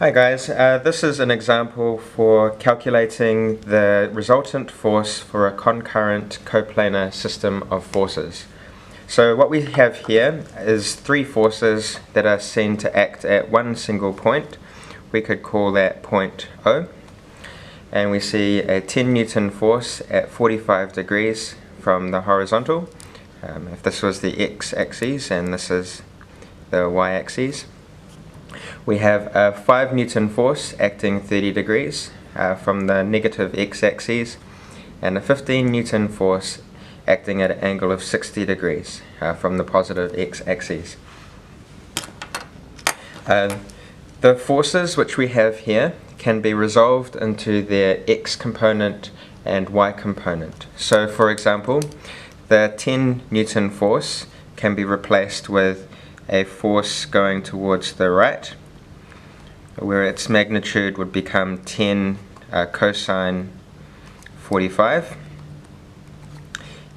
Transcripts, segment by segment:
Hi guys, this is an example for calculating the resultant force for a concurrent coplanar system of forces. So what we have here is three forces that are seen to act at one single point. We could call that point O. And we see a 10 Newton force at 45 degrees from the horizontal. If this was the x-axis and this is the y-axis. We have a 5 Newton force acting 30 degrees from the negative x-axis, and a 15 Newton force acting at an angle of 60 degrees from the positive x-axis. The forces which we have here can be resolved into their x component and y component. So for example, the 10 Newton force can be replaced with a force going towards the right, where its magnitude would become 10 cosine 45,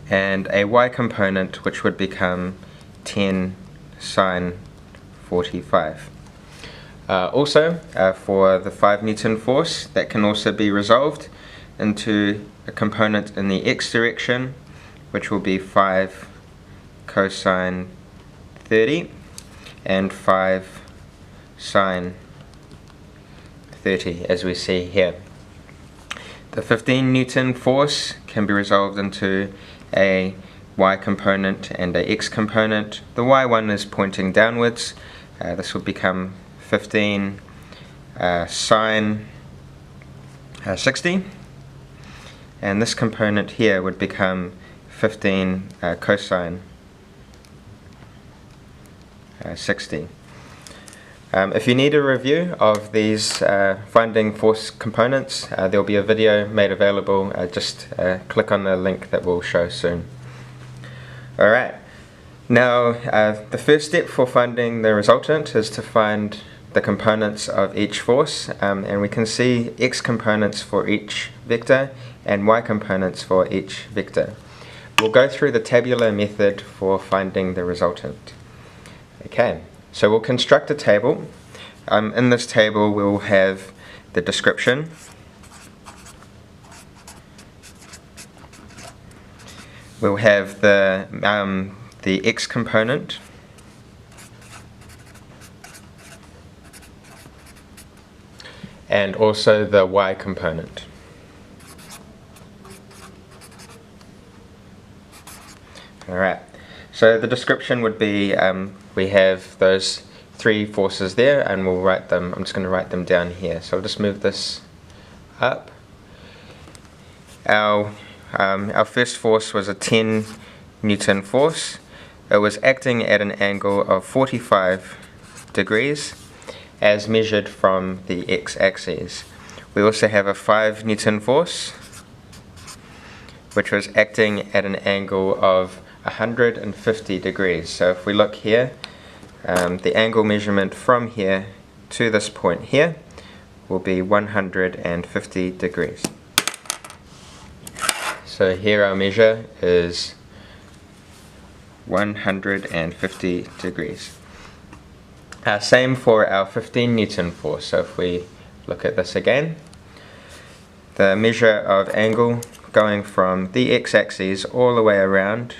and a y component which would become 10 sine 45. Also, for the 5 Newton force, that can also be resolved into a component in the x direction, which will be 5 cosine 30 and 5 sine 30, as we see here. The 15 Newton force can be resolved into a y component and a x component. The y one is pointing downwards. This would become 15 sine 60, and this component here would become 15 cosine 60. If you need a review of these finding force components, there will be a video made available. Just click on the link that we'll show soon. Alright, now the first step for finding the resultant is to find the components of each force, and we can see x components for each vector and y components for each vector. We'll go through the tabular method for finding the resultant. Okay. So we'll construct a table. In this table we'll have the description, we'll have the x component, and also the y component. Alright. So the description would be, we have those three forces there, and we'll write them. I'm just going to write them down here. So I'll just move this up. Our first force was a 10 Newton force. It was acting at an angle of 45 degrees as measured from the x-axis. We also have a 5 Newton force, which was acting at an angle of 150 degrees. So if we look here, the angle measurement from here to this point here will be 150 degrees. So here our measure is 150 degrees. Same for our 15 Newton force. So if we look at this again, the measure of angle going from the x-axis all the way around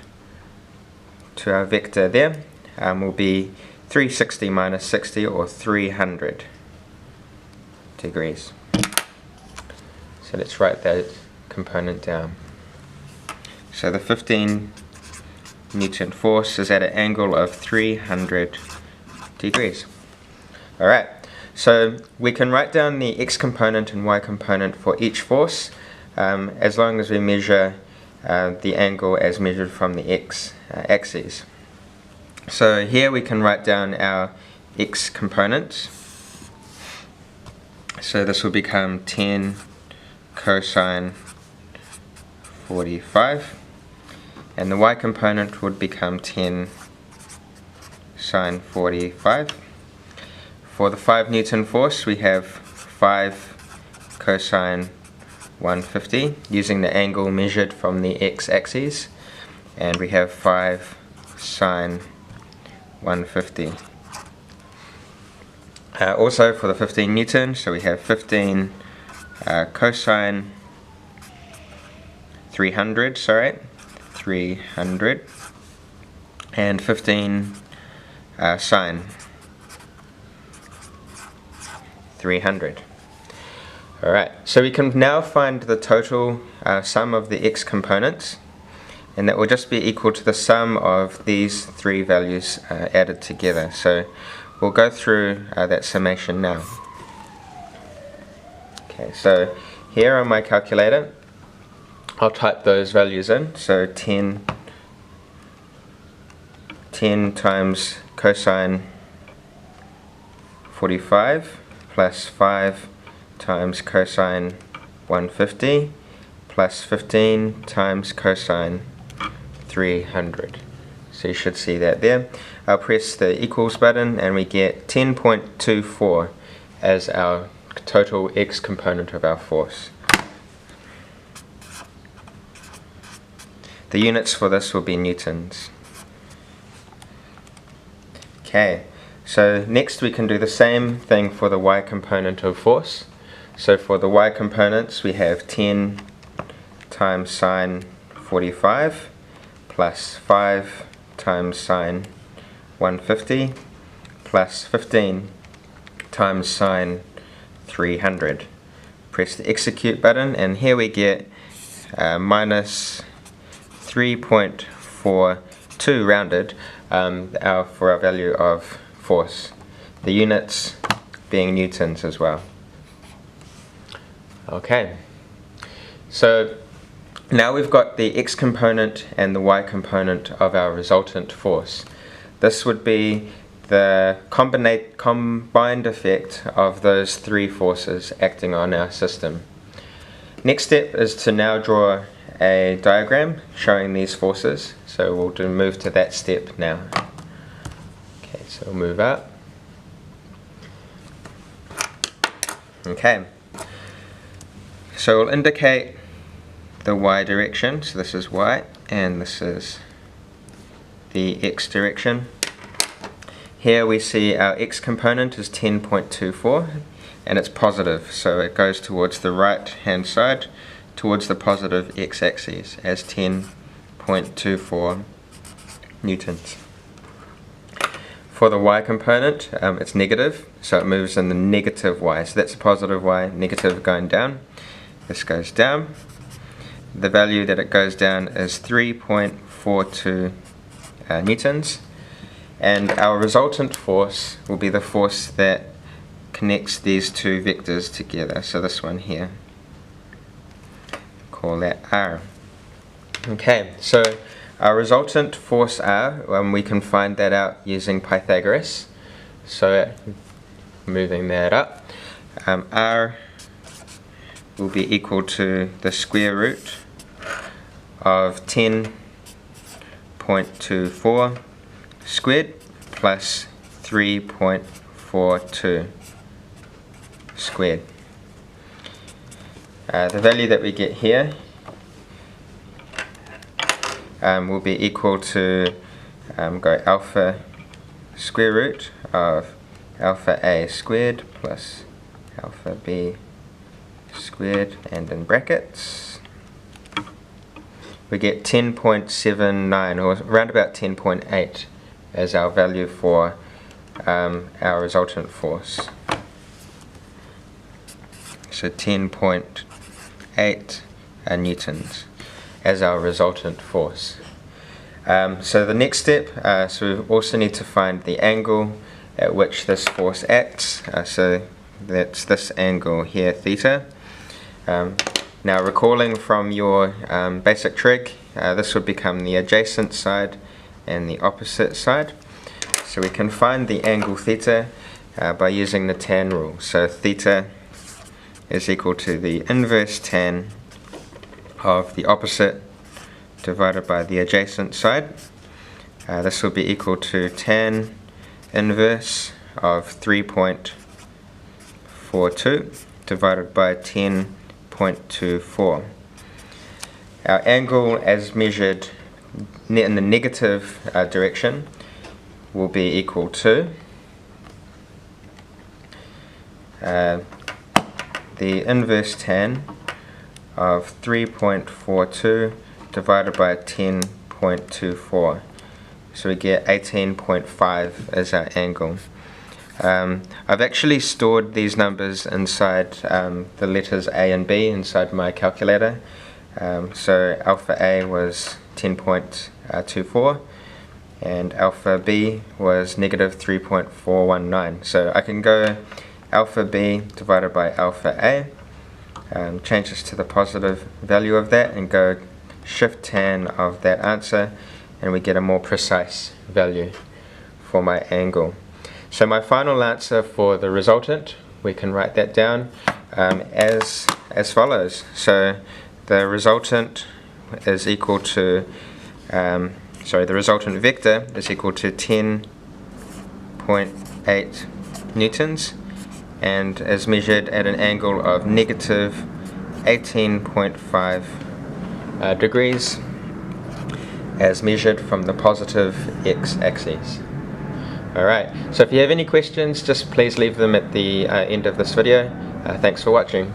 to our vector there will be 360 minus 60, or 300 degrees. So let's write that component down. So the 15 Newton force is at an angle of 300 degrees. Alright, so we can write down the x component and y component for each force as long as we measure the angle as measured from the x-axis. So here we can write down our x component. So this will become 10 cosine 45, and the y component would become 10 sine 45. For the 5 Newton force, we have 5 cosine 150 using the angle measured from the x-axis, and we have 5 sine 150. Also for the 15 newtons, so we have 15 cosine 300, and 15 sine 300. Alright, so we can now find the total sum of the x components, and that will just be equal to the sum of these three values added together. So we'll go through that summation now. Okay, so here on my calculator, I'll type those values in. So 10 times cosine 45 plus 5 times cosine 150 plus 15 times cosine 300. So you should see that there. I'll press the equals button and we get 10.24 as our total x component of our force. The units for this will be newtons. Okay, so next we can do the same thing for the y component of force. So for the y components we have 10 times sine 45 plus 5 times sine 150 plus 15 times sine 300. Press the execute button and here we get minus 3.42 rounded for our value of force. The units being newtons as well. Okay, so now we've got the x component and the y component of our resultant force. This would be the combined effect of those three forces acting on our system. Next step is to now draw a diagram showing these forces. So we'll move to that step now. Okay, so we'll move up. Okay, so we'll indicate the y direction, so this is y, and this is the x direction. Here we see our x component is 10.24, and it's positive, so it goes towards the right hand side, towards the positive x-axis as 10.24 newtons. For the y component, it's negative, so it moves in the negative y, so that's a positive y, negative going down. This goes down. The value that it goes down is 3.42 newtons, and our resultant force will be the force that connects these two vectors together, so this one here. Call that R. Okay, so our resultant force R, we can find that out using Pythagoras. So moving that up, R will be equal to the square root of 10.24 squared plus 3.42 squared. The value that we get here will be equal to go alpha square root of alpha A squared plus alpha B squared, and in brackets we get 10.79 or around about 10.8 as our value for our resultant force. So 10.8 newtons as our resultant force. So the next step, so we also need to find the angle at which this force acts. So that's this angle here, theta. Now recalling from your basic trig, this would become the adjacent side and the opposite side. So we can find the angle theta by using the tan rule. So theta is equal to the inverse tan of the opposite divided by the adjacent side. This will be equal to tan inverse of 3.42 divided by 10.24. Our angle as measured in the negative direction will be equal to the inverse tan of 3.42 divided by 10.24. So we get 18.5 as our angle. I've actually stored these numbers inside the letters A and B inside my calculator. So alpha A was 10.24 and alpha B was negative 3.419. So I can go alpha B divided by alpha A, change this to the positive value of that and go shift tan of that answer, and we get a more precise value for my angle. So my final answer for the resultant, we can write that down as follows. So the resultant is equal to, the resultant vector is equal to 10.8 newtons and is measured at an angle of negative 18.5 degrees as measured from the positive x-axis. Alright, so if you have any questions, just please leave them at the end of this video. Thanks for watching.